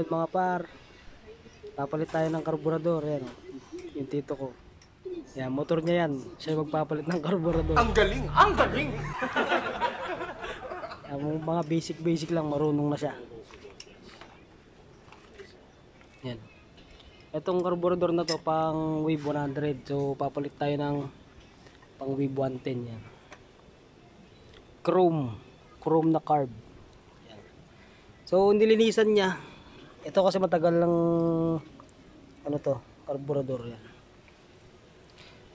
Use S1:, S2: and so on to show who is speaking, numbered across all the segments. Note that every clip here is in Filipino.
S1: mga par, papalit tayo ng karburador. Yan, yung tito ko. Yan, motor niya yan. Siya yung magpapalit ng karburador.
S2: Ang galing! Ang galing!
S1: Yung mga basic lang, marunong na siya. Yan. Itong karburador na to pang Wave 100. So papalit tayo ng pang Wave 110 yan. Chrome na carb. Yan. So nilinisan niya. Ito kasi matagal ng ano to, karburador yan.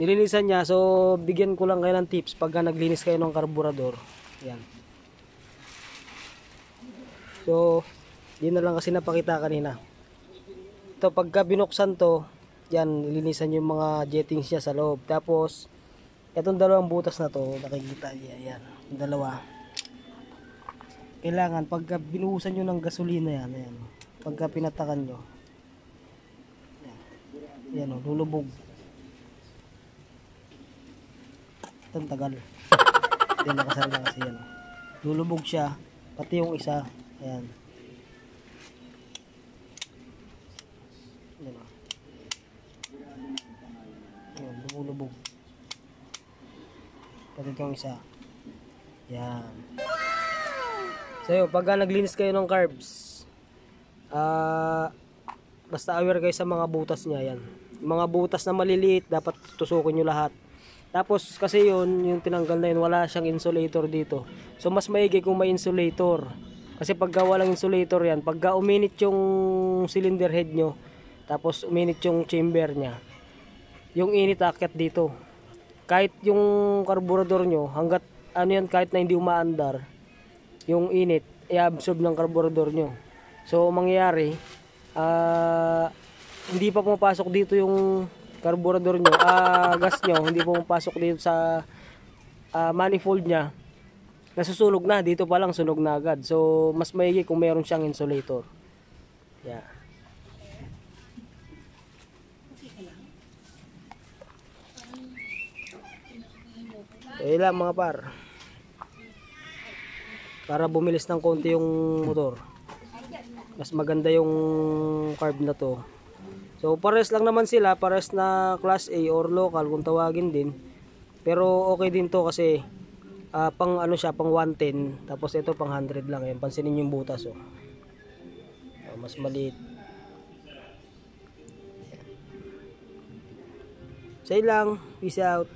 S1: Nilinisan niya, so bigyan ko lang kayo ng tips pagka naglinis kayo ng karburador. Yan. So, di na lang kasi napakita kanina. Ito, pagka binuksan to, yan, nilinisan yung mga jettings niya sa loob. Tapos, itong dalawang butas na to, nakikita niya, yan, yung dalawa. Kailangan, pagka binuhusan nyo ng gasolina yan, yan, pagka pinatakan nyo, yan, o, lulubog. Itong tagal. Hindi nakasal na kasi yan. Lulubog siya, pati yung isa, ayan. Yan o. Ayan, lumulubog. Pati itong isa. Yan. So yun, pagka naglinis kayo ng carbs, basta aware kayo sa mga butas niya, yan. Mga butas na maliliit, dapat tusukin nyo lahat. Tapos kasi yun, yung tinanggal na yun, wala siyang insulator dito. So mas maigi kung may insulator. Kasi pagka walang insulator yan, pagka uminit yung cylinder head nyo, tapos uminit yung chamber nya, yung init aakyat dito. Kahit yung karburador nyo, hanggat ano yan, kahit na hindi umaandar, yung init, i-absorb ng karburador nyo. So mangyayari, hindi pa pumapasok dito yung karburador nyo, gas nyo, hindi pumapasok dito sa manifold nya, nasusunog na, dito pa lang sunog na agad. So mas maigi kung meron siyang insulator. Yeah. So lang mga par, para bumilis ng konti yung motor, mas maganda yung carb na to. So pares lang naman sila, pares na class A or local kung tawagin din. Pero okay din to kasi pang ano siya, pang 110, tapos ito pang 100 lang. Yan, pansinin yung butas oh. Mas maliit. Say lang, peace out.